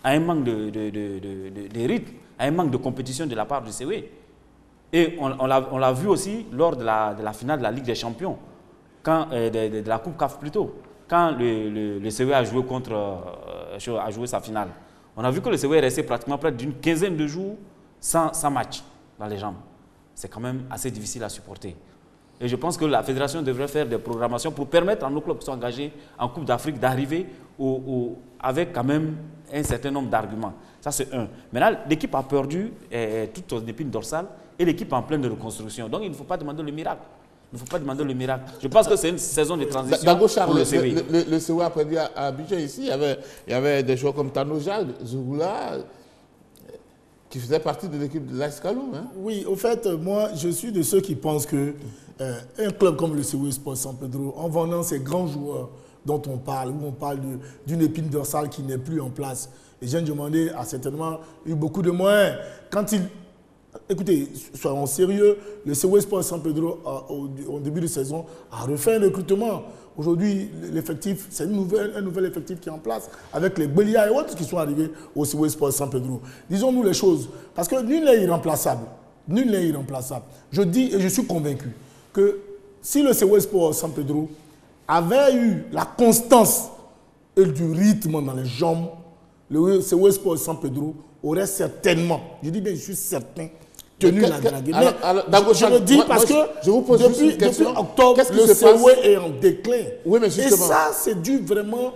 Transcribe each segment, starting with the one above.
à un manque de rythme, à un manque de compétition de la part du COE. Et on l'a vu aussi lors de la finale de la Ligue des Champions, quand, de la Coupe CAF plutôt, quand le COE a joué sa finale. On a vu que le COE est resté pratiquement près d'une quinzaine de jours sans match dans les jambes. C'est quand même assez difficile à supporter. Et je pense que la fédération devrait faire des programmations pour permettre à nos clubs qui sont engagés en Coupe d'Afrique d'arriver avec quand même un certain nombre d'arguments. Ça, c'est un. Maintenant, l'équipe a perdu toute son épine dorsale et l'équipe est en pleine reconstruction. Donc, il ne faut pas demander le miracle. Il ne faut pas demander le miracle. Je pense que c'est une saison de transition. Dango Charles, le COE a perdu à Abidjan ici. Il y avait des joueurs comme Tanoja, Zougoula, qui faisaient partie de l'équipe de l'AS Kaloum. Hein? Oui, au fait, moi, je suis de ceux qui pensent que un club comme le COE Sport San Pedro, en vendant ces grands joueurs dont on parle, où on parle d'une épine dorsale qui n'est plus en place, et Jean Diomandé a certainement eu beaucoup de moyens. Quand il... Écoutez, soyons sérieux, le COE Sport San Pedro, au début de saison, a refait un recrutement. Aujourd'hui, l'effectif, c'est un nouvel effectif qui est en place, avec les Belia et autres qui sont arrivés au COE Sport San Pedro. Disons-nous les choses, parce que nul n'est irremplaçable. Nul n'est irremplaçable. Je dis et je suis convaincu que si le COE Sport San Pedro avait eu la constance et du rythme dans les jambes, le COE Sport San Pedro aurait certainement, je dis bien, je suis certain, tenu la drague. Je le dis parce que je vous pose depuis octobre, le COE est en déclin. Oui, mais et ça, c'est dû vraiment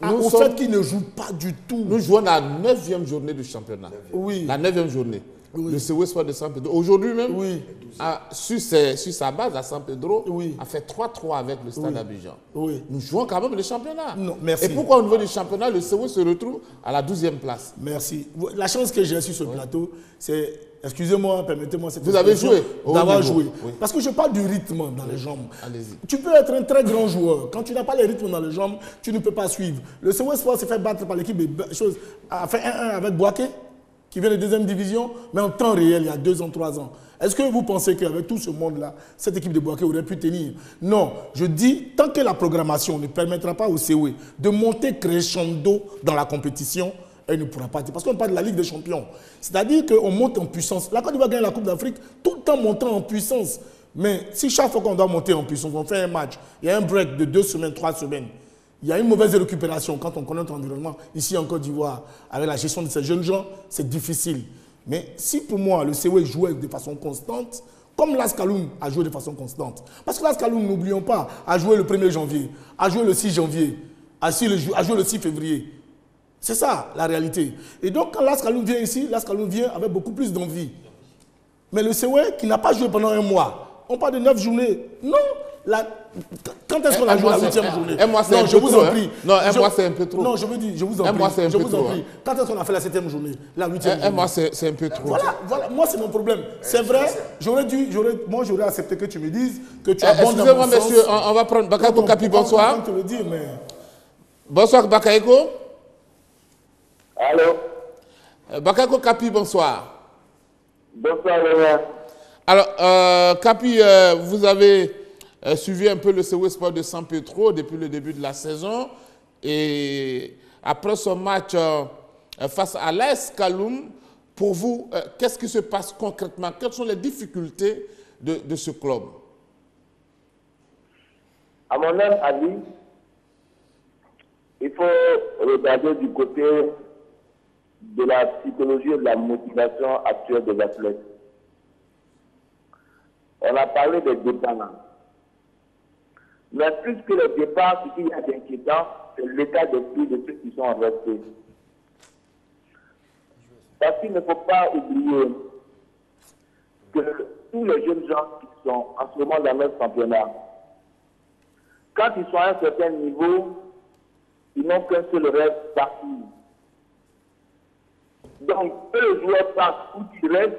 au fait qu'il ne joue pas du tout. Nous jouons la 9e journée du championnat. Oui. La 9e journée. Oui. Le COE Sport de San Pedro, aujourd'hui même, oui. sur sa base à San Pedro, oui. a fait 3-3 avec le Stade Abidjan. Oui. Nous jouons quand même le championnat. Non, merci. Et pourquoi au niveau du championnat, le COE se retrouve à la 12e place? Merci. La chance que j'ai sur ce plateau, c'est, excusez-moi, permettez-moi cette Vous avez joué d'avoir joué. Oui. Parce que je parle du rythme dans les jambes. Allez-y. Tu peux être un très grand joueur. Quand tu n'as pas les rythmes dans les jambes, tu ne peux pas suivre. Le COE Sport s'est fait battre par l'équipe de choses, a fait 1-1 avec Boaké, qui vient de 2e division, mais en temps réel, il y a 2 ans, 3 ans. Est-ce que vous pensez qu'avec tout ce monde-là, cette équipe de Boaké aurait pu tenir? Non. Je dis, tant que la programmation ne permettra pas au COE de monter crescendo dans la compétition, elle ne pourra pas. Parce qu'on parle de la Ligue des Champions. C'est-à-dire qu'on monte en puissance. La Côte d'Ivoire gagne la Coupe d'Afrique tout en montant en puissance. Mais si chaque fois qu'on doit monter en puissance, on fait un match, il y a un break de 2 semaines, 3 semaines, il y a une mauvaise récupération quand on connaît notre environnement. Ici en Côte d'Ivoire, avec la gestion de ces jeunes gens, c'est difficile. Mais si pour moi, le COE jouait de façon constante, comme l'AS Kaloum a joué de façon constante. Parce que l'AS Kaloum, n'oublions pas, a joué le 1er janvier, a joué le 6 janvier, a joué le 6 février. C'est ça, la réalité. Et donc, quand l'AS Kaloum vient ici, l'AS Kaloum vient avec beaucoup plus d'envie. Mais le COE, qui n'a pas joué pendant un mois, on parle de 9 journées. Non. Quand est-ce qu'on a joué la 8e journée? Un mois, c'est un peu trop. Non, un mois, c'est un peu trop. Non, je veux dire, je vous en prie. Un mois, c'est un peu trop. Quand est-ce qu'on a fait la 7e journée? La 8e journée. Un mois, c'est un peu trop. Voilà. Moi, c'est mon problème. C'est vrai, moi, j'aurais accepté que tu me dises que tu as bon dans mon sens. Excusez-moi, monsieur, on va prendre Bakayoko Kapi, bonsoir. Te le dire, mais... Bonsoir, Bakayoko. Allô? Bakayoko Kapi, bonsoir. Bonsoir, Léa. Alors, Kapi, vous avez suivi un peu le COE Sport de San Pedro depuis le début de la saison. Et après ce match face à l'AS Kaloum, pour vous, qu'est-ce qui se passe concrètement? Quelles sont les difficultés de ce club? À mon avis, il faut regarder du côté de la psychologie et de la motivation actuelle des athlètes. On a parlé des départs là. Mais plus que les départs, ce qu'il y a d'inquiétant, c'est l'état d'esprit de ceux qui sont restés. Parce qu'il ne faut pas oublier que tous les jeunes gens qui sont en ce moment dans notre championnat, quand ils sont à un certain niveau, ils n'ont qu'un seul rêve, partir. Donc, que le joueur passe ou qu'il reste,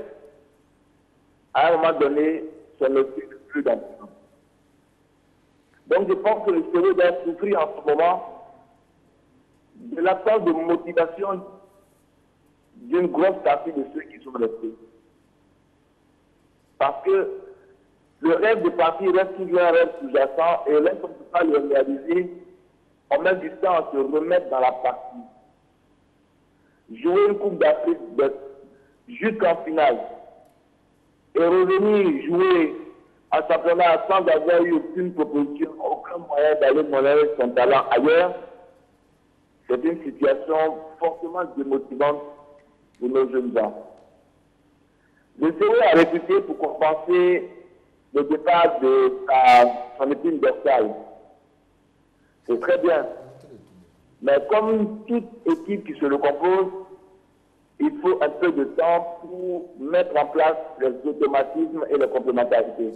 à un moment donné, ça ne fait plus d'importance. Donc, je pense que le COE doit souffrir en ce moment de l'absence de motivation d'une grosse partie de ceux qui sont restés. Parce que le rêve de partir reste toujours un rêve sous-jacent et là, on ne peut pas le réaliser, on met du temps à se remettre dans la partie. jouer une Coupe d'Afrique jusqu'en finale et revenir jouer en championnat sans avoir eu aucune proposition, aucun moyen d'aller montrer son talent ailleurs, c'est une situation fortement démotivante de nos jeunes gens. Le CE a recruté pour compenser le départ de son épine dorsale. C'est très bien. Mais comme toute équipe qui se le compose, il faut un peu de temps pour mettre en place les automatismes et les complémentarités.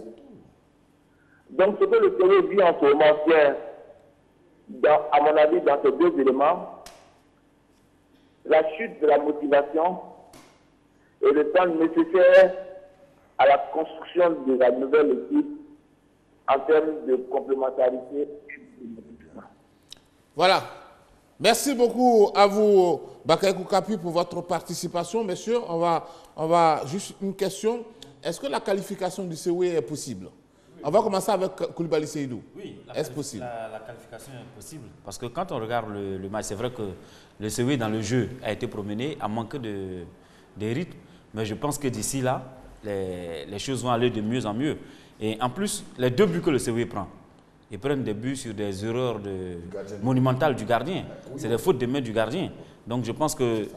Donc ce que le CE vit en ce moment, c'est, à mon avis, dans ces deux éléments, la chute de la motivation et le temps nécessaire à la construction de la nouvelle équipe en termes de complémentarité. Voilà. Merci beaucoup à vous, Bakary Koukapi, pour votre participation. Messieurs, on va juste une question. Est-ce que la qualification du COE est possible? On va commencer avec Koulibaly Seydou. Oui, est-ce possible? La qualification est possible. Parce que quand on regarde le match, c'est vrai que le COE dans le jeu a été promené, a manqué de rythme. Mais je pense que d'ici là, les choses vont aller de mieux en mieux. Et en plus, les 2 buts que le COE prend, ils prennent des buts sur des erreurs monumentales du gardien. C'est des fautes de main du gardien. Donc je pense que,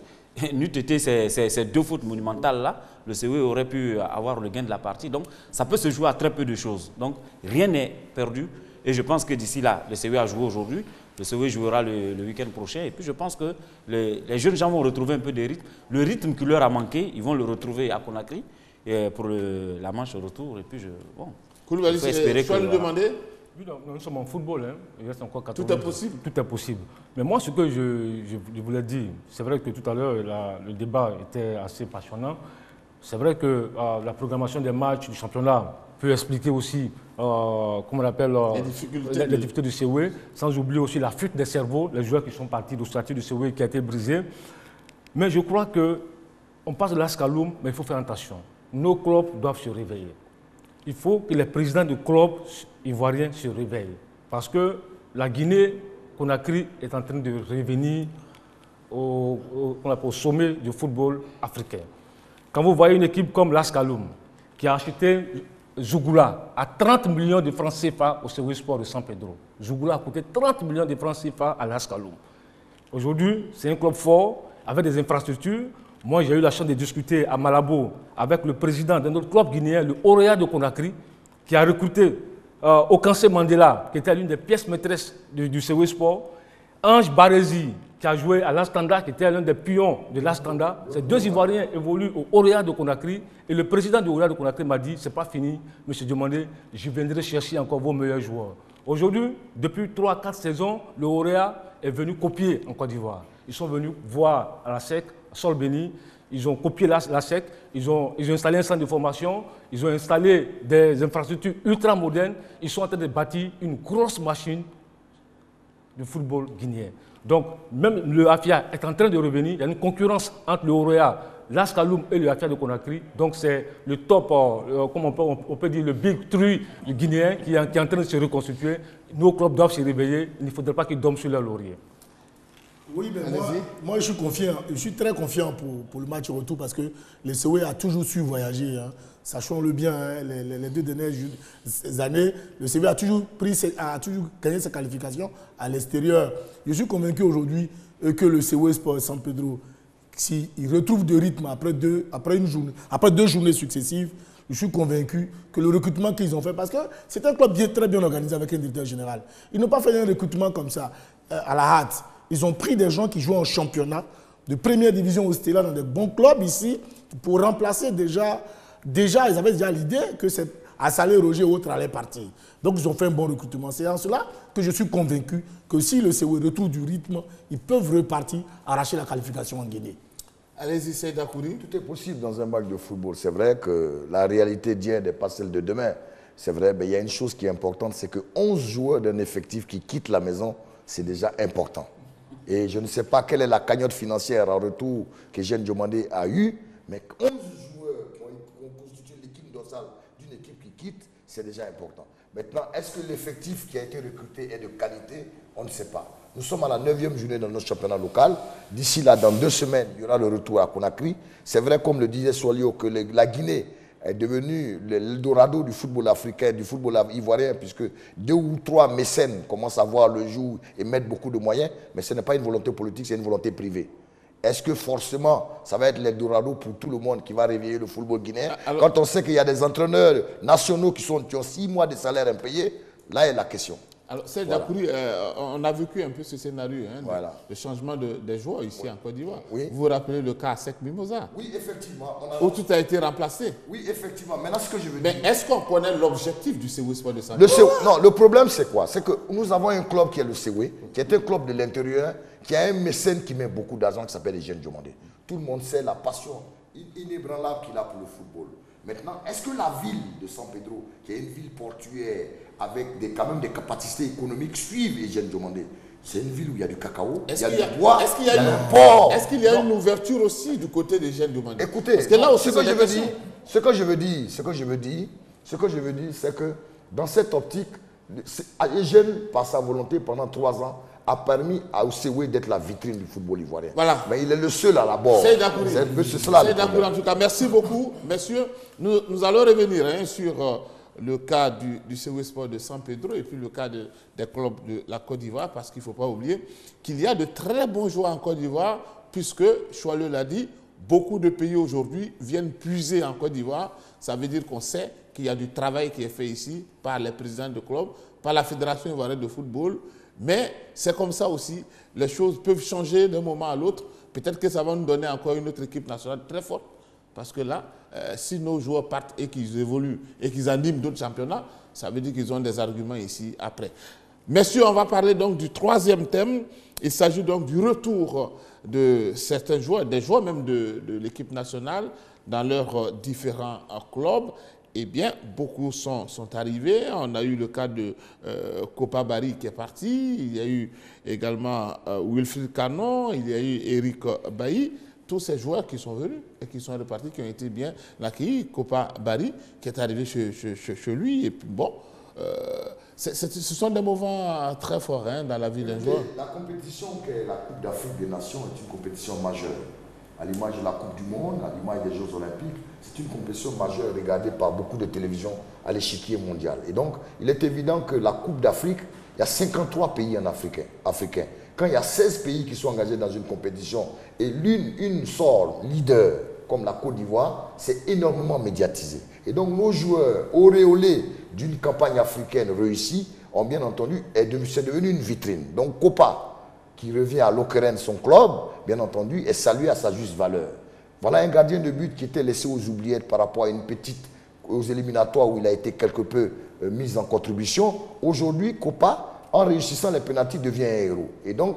n'eût été ces 2 fautes monumentales-là, le COE aurait pu avoir le gain de la partie. Donc ça peut se jouer à très peu de choses. Donc rien n'est perdu. Et je pense que d'ici là, le COE a joué aujourd'hui. Le COE jouera le week-end prochain. Et puis je pense que les jeunes gens vont retrouver un peu de rythme. Le rythme qui leur a manqué, ils vont le retrouver à Conakry pour la manche retour. Et puis bon. Koulibaly, tu vas lui demander? Oui, nous sommes en football, hein. Il reste encore 80 Tout est possible. Tout est possible. Mais moi, ce que je voulais dire, c'est vrai que tout à l'heure, le débat était assez passionnant. C'est vrai que la programmation des matchs du championnat peut expliquer aussi, comment on appelle, les difficultés du COE, sans oublier aussi la fuite des cerveaux, les joueurs qui sont partis du statut du COE qui a été brisé. Mais je crois qu'on passe de l'Ascaloum, mais il faut faire attention. Nos clubs doivent se réveiller. Il faut que les présidents de clubs ivoiriens se réveillent. Parce que la Guinée-Conakry est en train de revenir au sommet du football africain. Quand vous voyez une équipe comme l'Ascaloum, qui a acheté Zougoula à 30 millions de francs CFA au COE Sport de San Pedro. Zougoula a coûté 30 millions de francs CFA à l'Ascaloum. Aujourd'hui, c'est un club fort, avec des infrastructures. Moi, j'ai eu la chance de discuter à Malabo avec le président d'un autre club guinéen, le Orea de Conakry, qui a recruté Okansé Mandela, qui était l'une des pièces maîtresses du COE Sport, Ange Barézi, qui a joué à l'Astanda, qui était l'un des pions de l'Astanda. Ces 2 Ivoiriens évoluent au Orea de Conakry. Et le président du Orea de Conakry m'a dit, c'est pas fini, monsieur Diomandé, je viendrai chercher encore vos meilleurs joueurs. Aujourd'hui, depuis 3-4 saisons, le Orea est venu copier en Côte d'Ivoire. Ils sont venus voir à la SEC, à Sol Béni, ils ont copié la SEC, ils ont installé un centre de formation, ils ont installé des infrastructures ultra modernes, ils sont en train de bâtir une grosse machine du football guinéen. Donc, même le AFIA est en train de revenir, il y a une concurrence entre le Orea, l'Ascaloum et le AFIA de Conakry, donc c'est le top, comme on peut dire, le big three guinéen qui est en train de se reconstituer. Nos clubs doivent se réveiller, il ne faudrait pas qu'ils dorment sur leur laurier. Oui, mais moi je suis confiant, je suis très confiant pour le match retour parce que le COE a toujours su voyager. Hein. Sachons-le bien, hein, les 2 dernières années, le COE a toujours gagné sa qualification à l'extérieur. Je suis convaincu aujourd'hui que le COE Sport San Pedro, s'il retrouve de rythme après 2 journées successives, je suis convaincu que le recrutement qu'ils ont fait, parce que c'est un club très bien organisé avec un directeur général. Ils n'ont pas fait un recrutement comme ça à la hâte. Ils ont pris des gens qui jouent en championnat de première division au Stella dans des bons clubs ici pour remplacer déjà ils avaient déjà l'idée que c'est Assalé, Roger et autres allaient partir. Donc ils ont fait un bon recrutement. C'est en cela que je suis convaincu que si le COE retrouve du rythme, ils peuvent repartir, arracher la qualification en Guinée. Allez-y, Seydou Kouri. Tout est possible dans un match de football. C'est vrai que la réalité d'hier n'est pas celle de demain. C'est vrai, mais il y a une chose qui est importante, c'est que 11 joueurs d'un effectif qui quittent la maison, c'est déjà important. Et je ne sais pas quelle est la cagnotte financière en retour que Jeanne Diomandé a eue, mais 11 joueurs qui ont constitué l'équipe dorsale d'une équipe qui quitte, c'est déjà important. Maintenant, est-ce que l'effectif qui a été recruté est de qualité? On ne sait pas. Nous sommes à la 9e journée de notre championnat local. D'ici là, dans 2 semaines, il y aura le retour à Conakry. C'est vrai, comme le disait Solio, que la Guinée est devenue l'Eldorado du football africain, du football ivoirien, puisque 2 ou 3 mécènes commencent à voir le jour et mettent beaucoup de moyens, mais ce n'est pas une volonté politique, c'est une volonté privée. Est-ce que forcément, ça va être l'Eldorado pour tout le monde qui va réveiller le football guinéen? Quand on sait qu'il y a des entraîneurs nationaux qui ont 6 mois de salaire impayés, là est la question. Alors, c'est Dakouri, on a vécu un peu ce scénario, hein, le changement des joueurs ici en Côte d'Ivoire. Oui. Vous vous rappelez le cas Sek Mimosa? Oui, effectivement. Où tout a été remplacé. Oui, effectivement. Maintenant, ce que je veux Mais dire... est-ce qu'on connaît l'objectif du Sewe Sport de Santé? Non, le problème, c'est quoi? C'est que nous avons un club qui est le Sewe, qui est un club de l'intérieur, qui a un mécène qui met beaucoup d'argent, qui s'appelle Eugène Diomandé. Tout le monde sait la passion inébranlable qu'il a pour le football. Maintenant, est-ce que la ville de San Pedro, qui est une ville portuaire, avec quand même des capacités économiques, suivent Eugène Diomandé? C'est une ville où il y a du cacao, il y a du bois, il y a du port. Est-ce qu'il y a une ouverture aussi du côté d'Eugène Diomandé? Écoutez, parce que là aussi, ce que je veux dire, c'est que dans cette optique, Eugène, par sa volonté, pendant 3 ans, a permis à Osewe d'être la vitrine du football ivoirien. Voilà. Mais il est le seul à la bord. C'est Dakouri. C'est cela. C'est Dakouri en tout cas. Merci beaucoup, messieurs. Nous allons revenir sur le cas du Sewe Sport de San Pedro et puis le cas des clubs de la Côte d'Ivoire, parce qu'il ne faut pas oublier qu'il y a de très bons joueurs en Côte d'Ivoire, puisque, Choileux l'a dit, beaucoup de pays aujourd'hui viennent puiser en Côte d'Ivoire. Ça veut dire qu'on sait qu'il y a du travail qui est fait ici par les présidents de clubs, par la Fédération ivoirienne de football. Mais c'est comme ça aussi, les choses peuvent changer d'un moment à l'autre. Peut-être que ça va nous donner encore une autre équipe nationale très forte. Parce que là, si nos joueurs partent et qu'ils évoluent et qu'ils animent d'autres championnats, ça veut dire qu'ils ont des arguments ici après. Messieurs, on va parler donc du 3e thème. Il s'agit donc du retour de certains joueurs, des joueurs même de l'équipe nationale dans leurs différents clubs. Eh bien, beaucoup sont arrivés. On a eu le cas de Kopa Barry qui est parti. Il y a eu également Wilfried Canon. Il y a eu Eric Bailly. Tous ces joueurs qui sont venus et qui sont repartis, qui ont été bien accueillis. Kopa Barry qui est arrivé chez lui. Et puis bon, ce sont des moments très forts dans la vie d'un joueur. La compétition qu'est la Coupe d'Afrique des Nations est une compétition majeure. À l'image de la Coupe du Monde, à l'image des Jeux Olympiques, c'est une compétition majeure regardée par beaucoup de télévisions à l'échiquier mondial. Et donc, il est évident que la Coupe d'Afrique, il y a 53 pays en africains. Quand il y a 16 pays qui sont engagés dans une compétition et une sort leader, comme la Côte d'Ivoire, c'est énormément médiatisé. Et donc, nos joueurs, auréolés d'une campagne africaine réussie, ont bien entendu, c'est devenu une vitrine. Donc, Kopa, qui revient à Lokeren, son club, bien entendu, est salué à sa juste valeur. Voilà un gardien de but qui était laissé aux oubliettes par rapport à aux éliminatoires où il a été quelque peu mis en contribution. Aujourd'hui, Kopa, en réussissant les pénaltys, devient un héros. Et donc,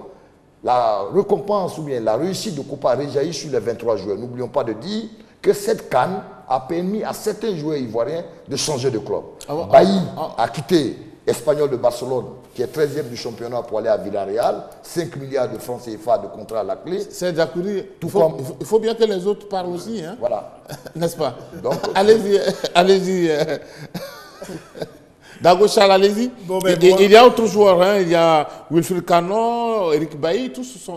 la récompense ou bien la réussite de Kopa réjaillit sur les 23 joueurs. N'oublions pas de dire que cette CAN a permis à certains joueurs ivoiriens de changer de club. Bailly a quitté Espagnol de Barcelone, qui est 13e du championnat pour aller à Villarreal, 5 milliards de francs CFA de contrat à la clé. C'est Dakouri, il faut bien que les autres parlent aussi, hein? Voilà. N'est-ce pas? Allez-y. Dagochal, allez-y. Bon, il y a d'autres joueurs, hein? Il y a Wilfried Canon, Eric Bailly, tous sont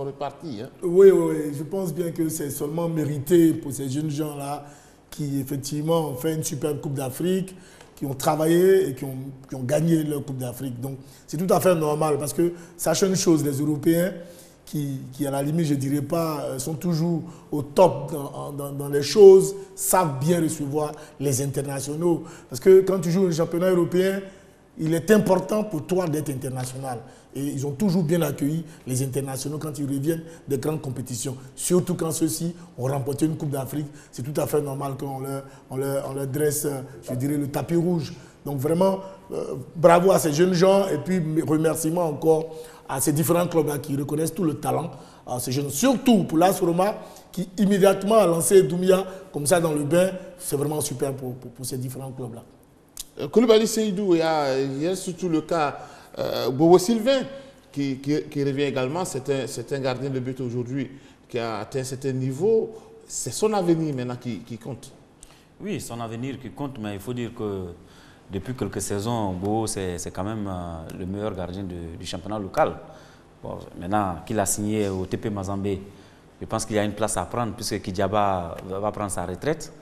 repartis. Hein? Oui, je pense bien que c'est seulement mérité pour ces jeunes gens-là qui, effectivement, ont fait une super Coupe d'Afrique, qui ont travaillé et qui ont gagné leur Coupe d'Afrique. Donc, c'est tout à fait normal parce que, sachez une chose, les Européens, qui à la limite, je ne dirais pas, sont toujours au top dans les choses, savent bien recevoir les internationaux. Parce que quand tu joues au championnat européen, il est important pour toi d'être international. Et ils ont toujours bien accueilli les internationaux quand ils reviennent des grandes compétitions. Surtout quand ceux-ci ont remporté une Coupe d'Afrique. C'est tout à fait normal qu'on leur dresse, je dirais, le tapis rouge. Donc vraiment, bravo à ces jeunes gens et puis remerciements encore à ces différents clubs qui reconnaissent tout le talent à ces jeunes. Surtout pour l'AS Roma qui immédiatement a lancé Doumbia comme ça dans le bain. C'est vraiment super pour ces différents clubs-là. Koulibaly Seydou, il y a surtout le cas Bobo Sylvain qui revient également. C'est un gardien de but aujourd'hui qui a atteint un certain niveau. C'est son avenir maintenant qui compte. Oui, son avenir qui compte, mais il faut dire que depuis quelques saisons, Bobo, c'est quand même le meilleur gardien du championnat local. Bon, maintenant qu'il a signé au TP Mazembe, je pense qu'il y a une place à prendre puisque Kidiaba va prendre sa retraite.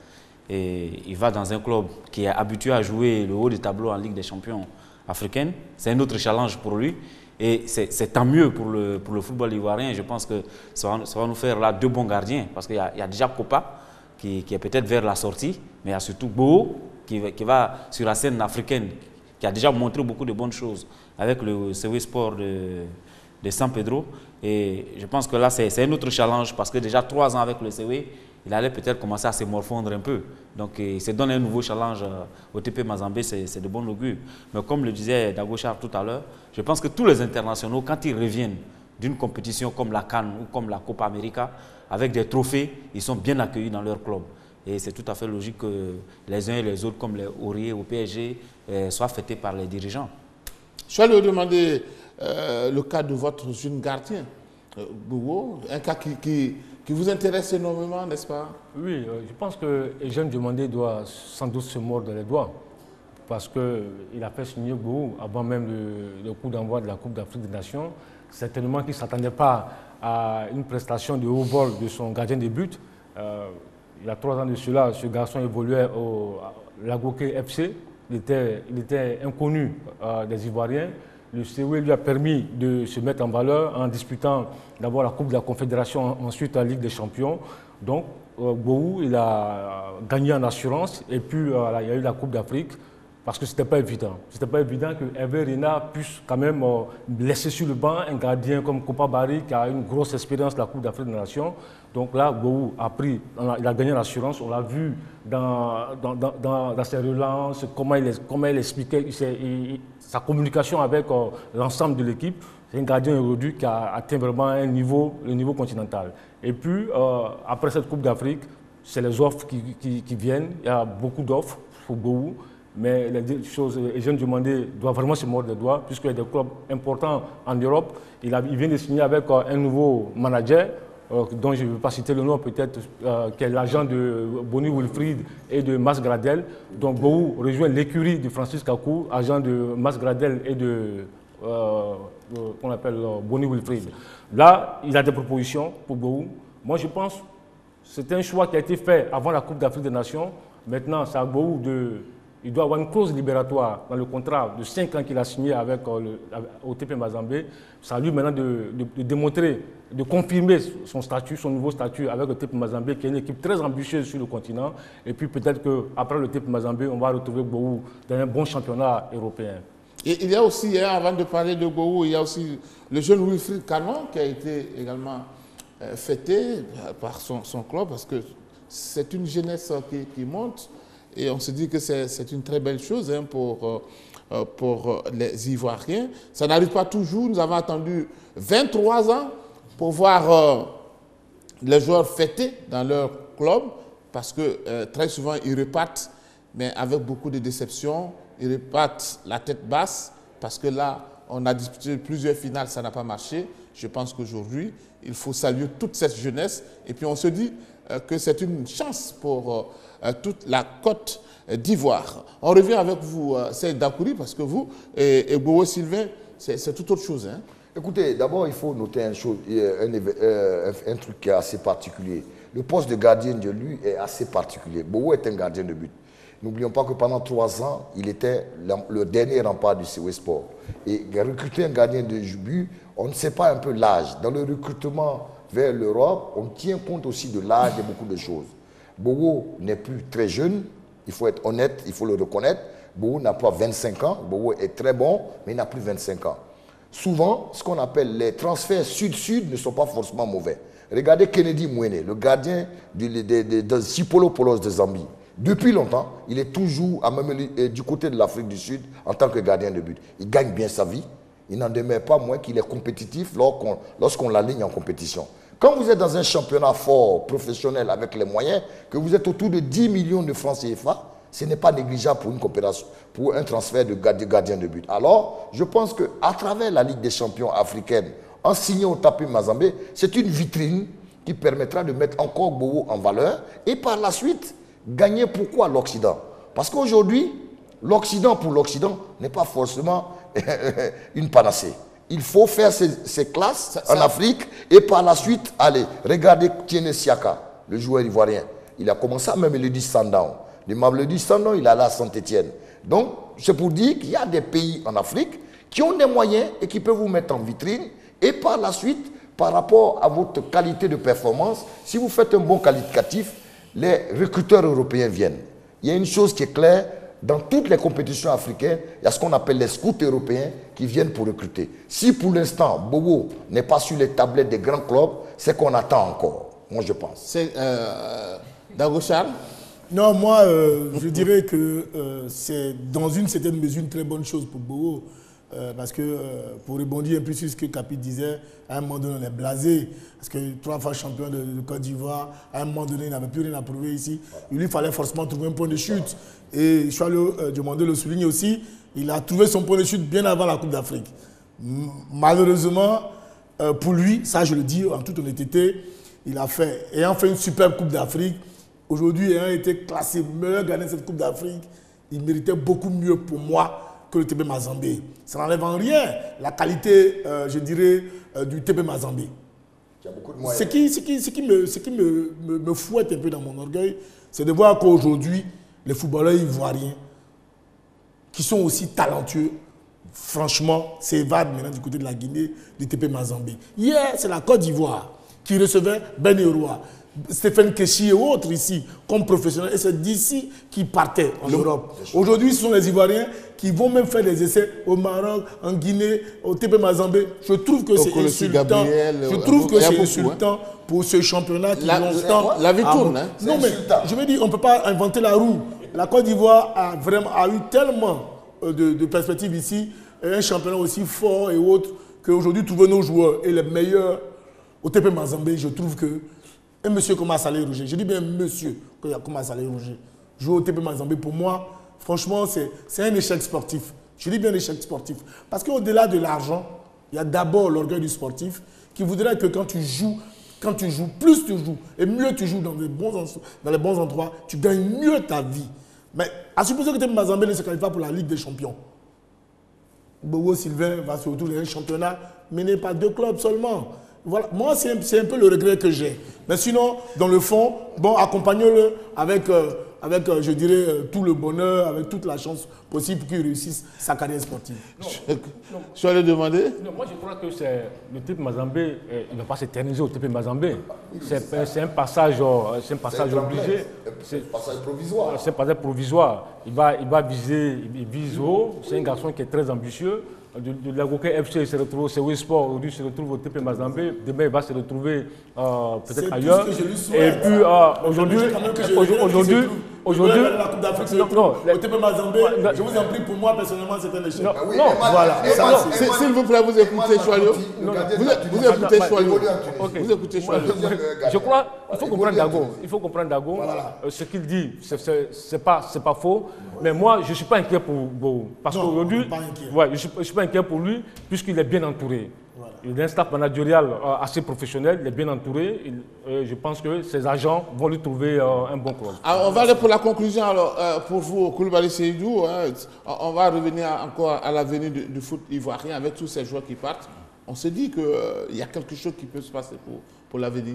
Et il va dans un club qui est habitué à jouer le haut de tableau en Ligue des Champions africaine. C'est un autre challenge pour lui. Et c'est tant mieux pour le football ivoirien. Je pense que ça va nous faire là 2 bons gardiens. Parce qu'il y a déjà Kopa qui est peut-être vers la sortie. Mais il y a surtout Bo qui va sur la scène africaine, qui a déjà montré beaucoup de bonnes choses avec le CW Sport de San Pedro. Et je pense que là, c'est un autre challenge parce que déjà 3 ans avec le CW, il allait peut-être commencer à se morfondre un peu. Donc, il se donne un nouveau challenge au TP Mazembe, c'est de bon augure. Mais comme le disait Dagochar tout à l'heure, je pense que tous les internationaux, quand ils reviennent d'une compétition comme la CAN ou comme la Copa América, avec des trophées, ils sont bien accueillis dans leur club. Et c'est tout à fait logique que les uns et les autres, comme les Aurier au PSG, soient fêtés par les dirigeants. Je vais lui demander le cas de votre jeune gardien, Bouwo, un cas qui vous intéresse énormément, n'est-ce pas? Oui, je pense que Eugène Diomandé doit sans doute se mordre les doigts parce qu'il a fait signer Bouwo avant même le coup d'envoi de la Coupe d'Afrique des Nations. Certainement qu'il ne s'attendait pas à une prestation de haut vol de son gardien de but. Il y a 3 ans de cela, ce garçon évoluait au Lagoke FC. Il était inconnu des Ivoiriens. Le COE lui a permis de se mettre en valeur en disputant d'abord la Coupe de la Confédération, ensuite la Ligue des Champions. Donc, Bouwo, il a gagné en assurance et puis il y a eu la Coupe d'Afrique parce que ce n'était pas évident. Ce n'était pas évident que Hervé Renard puisse quand même laisser sur le banc un gardien comme Kopa Barry qui a une grosse expérience de la Coupe d'Afrique des Nations. Donc là, Bouwo il a gagné en assurance. On l'a vu dans ses relances, comment il expliquait sa communication avec l'ensemble de l'équipe. C'est un gardien aujourd'hui qui a atteint vraiment le niveau continental. Et puis, après cette Coupe d'Afrique, c'est les offres qui viennent. Il y a beaucoup d'offres pour Bouwo. Mais les choses, les jeunes demandés doivent vraiment se mordre les doigts, puisqu'il y a des clubs importants en Europe. Il vient de signer avec un nouveau manager, dont je ne vais pas citer le nom peut-être, qui est l'agent de Bonnie Wilfried et de Mas Gradel. Donc Bouwo rejoint l'écurie de Francis Kakou, agent de Mas Gradel et de qu'on appelle Bonnie Wilfried. Là, il a des propositions pour Bouwo. Moi, je pense que c'est un choix qui a été fait avant la Coupe d'Afrique des Nations. Maintenant, c'est à Bouwo il doit avoir une clause libératoire dans le contrat de 5 ans qu'il a signé avec au TP Mazembe. C'est à lui maintenant de démontrer, de confirmer son statut, son nouveau statut avec le TP Mazembe, qui est une équipe très ambitieuse sur le continent. Et puis peut-être qu'après le TP Mazembe, on va retrouver Bouwo dans un bon championnat européen. Et il y a aussi, avant de parler de Bouwo, il y a aussi le jeune Wilfried Canon qui a été également fêté par son club parce que c'est une jeunesse qui monte. Et on se dit que c'est une très belle chose pour les Ivoiriens. Ça n'arrive pas toujours. Nous avons attendu 23 ans pour voir les joueurs fêtés dans leur club parce que très souvent ils repartent, mais avec beaucoup de déception. Ils repartent la tête basse parce que là, on a disputé plusieurs finales, ça n'a pas marché. Je pense qu'aujourd'hui, il faut saluer toute cette jeunesse. Et puis on se dit que c'est une chance pour toute la côte d'Ivoire. On revient avec vous, Seyd Dakouri, parce que vous et Bouwo Sylvain, c'est tout autre chose. Hein? Écoutez, d'abord, il faut noter un truc qui est assez particulier. Le poste de gardien de lui est assez particulier. Bouwo est un gardien de but. N'oublions pas que pendant 3 ans, il était le dernier rempart du CW Sport. Et recruter un gardien de but, on ne sait pas un peu l'âge. Dans le recrutement vers l'Europe, on tient compte aussi de l'âge et beaucoup de choses. Bouwo n'est plus très jeune, il faut être honnête, il faut le reconnaître. Bouwo n'a pas 25 ans, Bouwo est très bon, mais il n'a plus 25 ans. Souvent, ce qu'on appelle les transferts sud-sud ne sont pas forcément mauvais. Regardez Kennedy Mwene, le gardien de Sipolo Polos de Zambie. Depuis longtemps, il est toujours du côté de l'Afrique du Sud en tant que gardien de but. Il gagne bien sa vie. Il n'en demeure pas moins qu'il est compétitif lorsqu'on l'aligne en compétition. Quand vous êtes dans un championnat fort, professionnel, avec les moyens, que vous êtes autour de 10 millions de francs CFA, ce n'est pas négligeable pour une coopération, pour un transfert de gardien de but. Alors, je pense qu'à travers la Ligue des champions africaine, en signant au TP Mazembe, c'est une vitrine qui permettra de mettre encore Bouwo en valeur et par la suite, gagner pourquoi l'Occident? Parce qu'aujourd'hui, l'Occident pour l'Occident n'est pas forcément une panacée. Il faut faire ses classes en Afrique et par la suite, allez, regardez Tiene Siaka, le joueur ivoirien. Il a commencé à Mamelodi Sundowns. De Mamelodi Sundowns, il est allé à Saint-Etienne. Donc, c'est pour dire qu'il y a des pays en Afrique qui ont des moyens et qui peuvent vous mettre en vitrine. Et par la suite, par rapport à votre qualité de performance, si vous faites un bon qualificatif, les recruteurs européens viennent. Il y a une chose qui est claire, dans toutes les compétitions africaines, il y a ce qu'on appelle les scouts européens qui viennent pour recruter. Si pour l'instant, Bobo n'est pas sur les tablettes des grands clubs, c'est qu'on attend encore, moi je pense. C'est Dago Charles? Non, moi, je dirais que c'est dans une certaine mesure une très bonne chose pour Bobo. Parce que, pour rebondir un peu sur ce que Capi disait, à un moment donné, on est blasé. Parce que 3 fois champion de Côte d'Ivoire, à un moment donné, il n'avait plus rien à prouver ici. Il lui fallait forcément trouver un point de chute. Et Charles Diomandé le souligne aussi, il a trouvé son point de chute bien avant la Coupe d'Afrique. Malheureusement, pour lui, ça je le dis en toute honnêteté, ayant fait une superbe Coupe d'Afrique, aujourd'hui, ayant été classé meilleur gagnant de cette Coupe d'Afrique, il méritait beaucoup mieux pour moi que le TP Mazembe. Ça n'enlève en rien la qualité, je dirais, du TP Mazembe. Il y a beaucoup de moyens. Ce qui me fouette un peu dans mon orgueil, c'est de voir qu'aujourd'hui, les footballeurs ivoiriens, qui sont aussi talentueux, franchement, s'évadent maintenant du côté de la Guinée, du TP Mazembe. Hier, c'est la Côte d'Ivoire qui recevait Ben Eroua, Stéphane Keshi et autres ici, comme professionnels. Et c'est d'ici qu'ils partaient en Europe. Aujourd'hui, ce sont les Ivoiriens qui vont même faire des essais au Maroc, en Guinée, au TP Mazembe. Je trouve que c'est insultant. Je trouve que c'est insultant pour ce championnat qui longtemps... La vie tourne. Hein. Non, mais je veux dire, on ne peut pas inventer la roue. La Côte d'Ivoire a eu tellement de perspectives ici, et un championnat aussi fort et autres, qu'aujourd'hui, trouver nos joueurs et les meilleurs au TP Mazembe, je trouve que un monsieur comme Salé Roger, je dis bien monsieur comme Salé Roger, jouer au TP Mazembe, pour moi, franchement, c'est un échec sportif. Je dis bien échec sportif. Parce qu'au-delà de l'argent, il y a d'abord l'orgueil du sportif qui voudrait que quand tu joues, plus tu joues et mieux tu joues dans les bons endroits, tu gagnes mieux ta vie. Mais à supposer que TP Mazembe ne se qualifie pas pour la Ligue des Champions, Bobo Sylvain va se retrouver dans un championnat mené par 2 clubs seulement. Voilà. Moi, c'est un peu le regret que j'ai. Mais sinon, dans le fond, bon, accompagnons-le avec, je dirais, tout le bonheur, avec toute la chance possible pour qu'il réussisse sa carrière sportive. Je vais le demander. Non, moi, je crois que le TP Mazembe, il ne va pas s'éterniser au TP Mazembe. C'est un passage obligé. C'est un passage provisoire. C'est un passage provisoire. Il vise haut. C'est un garçon qui est très ambitieux. De l'Agoké FC, il se retrouve au CW Sport, aujourd'hui il se retrouve au TP Mazembe, demain il va se retrouver peut-être ailleurs. Et puis aujourd'hui, la Coupe d'Afrique se retrouve au TP Mazembe. Je vous en prie, pour moi personnellement, c'est un échec. Non, voilà. S'il vous plaît, vous écoutez Choualio. Vous écoutez Choualio. Vous écoutez Choualio. Je crois, il faut comprendre Dago. Ce qu'il dit, c'est pas faux. Mais moi, je ne suis pas inquiet pour Bobo. Parce qu'aujourd'hui, je ne suis pas inquiet pour lui, puisqu'il est bien entouré. Voilà. Il a un staff managérial assez professionnel, il est bien entouré. Je pense que ses agents vont lui trouver un bon club. Alors, on va aller pour la conclusion. Alors, pour vous, Koulibaly Seydou, on va revenir encore à l'avenir du foot ivoirien avec tous ces joueurs qui partent. On se dit qu'il y a quelque chose qui peut se passer pour l'avenir.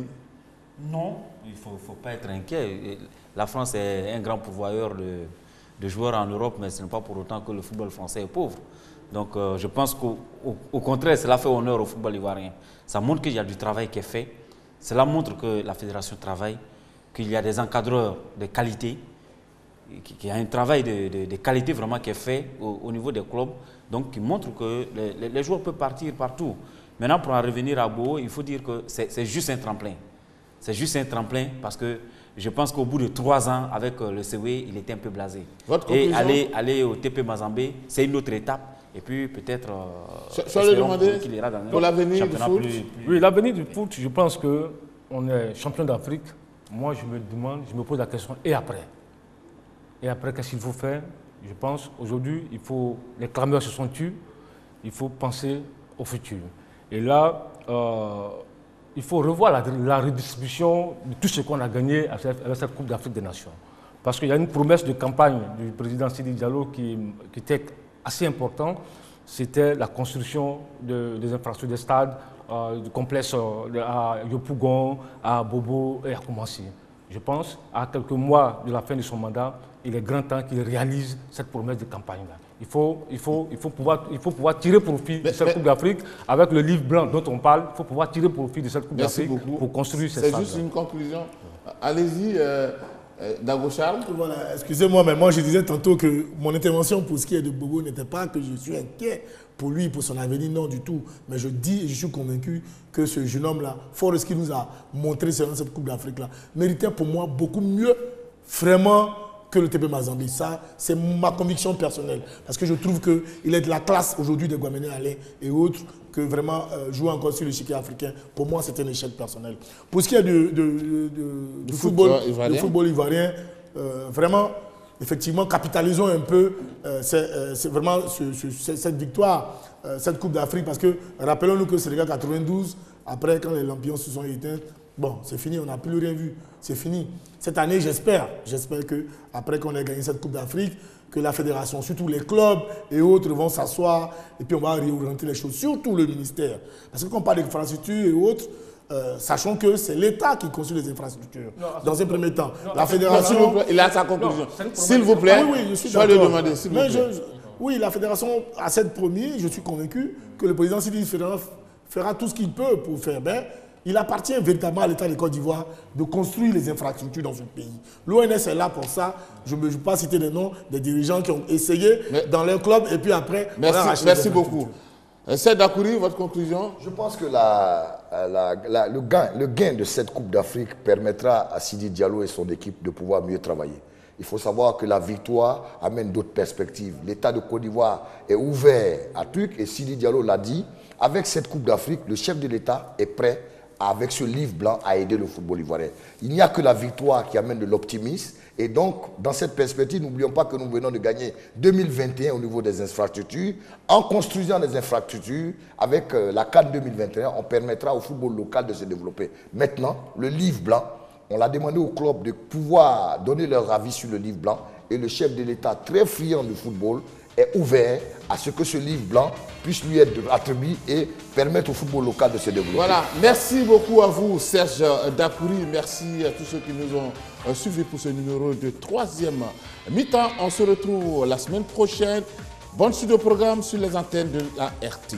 Non, il ne faut pas être inquiet. La France est un grand pourvoyeur de joueurs en Europe, mais ce n'est pas pour autant que le football français est pauvre. Donc je pense qu'au contraire, cela fait honneur au football ivoirien. Ça montre qu'il y a du travail qui est fait. Cela montre que la fédération travaille, qu'il y a des encadreurs de qualité, qu'il y a un travail de qualité vraiment qui est fait au niveau des clubs, donc qui montre que les joueurs peuvent partir partout. Maintenant, pour en revenir à Bobo, il faut dire que c'est juste un tremplin. C'est juste un tremplin parce que je pense qu'au bout de 3 ans avec le CW, il était un peu blasé. Et aller au TP Mazembe, c'est une autre étape. Et puis peut-être qu'il ira dans pour l'avenir du foot. Oui, l'avenir du foot, je pense qu'on est champion d'Afrique. Moi, je me pose la question, et après? Et après, qu'est-ce qu'il faut faire? Je pense aujourd'hui, les clameurs se sont tues, il faut penser au futur. Et là, il faut revoir la redistribution de tout ce qu'on a gagné avec cette Coupe d'Afrique des Nations. Parce qu'il y a une promesse de campagne du président Sidi Diallo qui était assez importante. c'était la construction des infrastructures des stades, du complexe à Yopougon, à Bobo et à Koumassi. Je pense, à quelques mois de la fin de son mandat, il est grand temps qu'il réalise cette promesse de campagne-là. Il faut pouvoir tirer profit de cette Coupe d'Afrique avec le livre blanc dont on parle. Il faut pouvoir tirer profit de cette Coupe d'Afrique pour construire ces stades. C'est juste une conclusion. Allez-y, Dago Charles. Voilà, excusez-moi, mais moi je disais tantôt que mon intervention pour ce qui est de Bobo n'était pas que je suis inquiet pour lui, pour son avenir, non du tout. Mais je dis et je suis convaincu que ce jeune homme-là, fort de ce qu'il nous a montré sur cette Coupe d'Afrique-là, méritait pour moi beaucoup mieux, vraiment, que le TP Mazembe. Ça, c'est ma conviction personnelle. Parce que je trouve qu'il est de la classe aujourd'hui de Guaméné Alain et autres, que vraiment jouer encore sur l'échiquier africain, pour moi, c'est un échec personnel. Pour ce qui est du football ivoirien, vraiment, effectivement, capitalisons un peu c'est vraiment cette victoire, cette Coupe d'Afrique, parce que rappelons-nous que c'est le gars 92, après, quand les lampions se sont éteints, bon, c'est fini, on n'a plus rien vu, c'est fini. Cette année, j'espère qu'après qu'on ait gagné cette Coupe d'Afrique, que la fédération, surtout les clubs et autres vont s'asseoir et puis on va réorienter les choses, surtout le ministère. Parce que quand on parle d'infrastructures et autres, sachant que c'est l'État qui construit les infrastructures. Dans un premier temps, la fédération... Il a sa conclusion. S'il vous plaît, oui, je suis je vais lui demander. Oui, la fédération a cette promis, je suis convaincu que le président Sidi fera tout ce qu'il peut pour faire bien. Il appartient véritablement à l'État de Côte d'Ivoire de construire les infrastructures dans ce pays. L'ONS est là pour ça. Je ne veux pas citer les noms des dirigeants qui ont essayé dans leur club et puis après... Merci beaucoup. Seyd Dakouri, votre conclusion? Je pense que le gain de cette Coupe d'Afrique permettra à Sidi Diallo et son équipe de pouvoir mieux travailler. Il faut savoir que la victoire amène d'autres perspectives. L'État de Côte d'Ivoire est ouvert à truc et Sidi Diallo l'a dit. Avec cette Coupe d'Afrique, le chef de l'État est prêt, avec ce livre blanc, à aider le football ivoirien. Il n'y a que la victoire qui amène de l'optimisme. Et donc, dans cette perspective, n'oublions pas que nous venons de gagner 2021 au niveau des infrastructures. En construisant des infrastructures, avec la CAN 2021, on permettra au football local de se développer. Maintenant, le livre blanc, on l'a demandé aux clubs de pouvoir donner leur avis sur le livre blanc. Et le chef de l'État, très friand du football, est ouvert à ce que ce livre blanc puisse lui être attribué et permettre au football local de se développer. Voilà, merci beaucoup à vous, Serge Dakouri. Merci à tous ceux qui nous ont suivis pour ce numéro de 3e mi-temps. On se retrouve la semaine prochaine. Bonne suite au programme sur les antennes de la RT.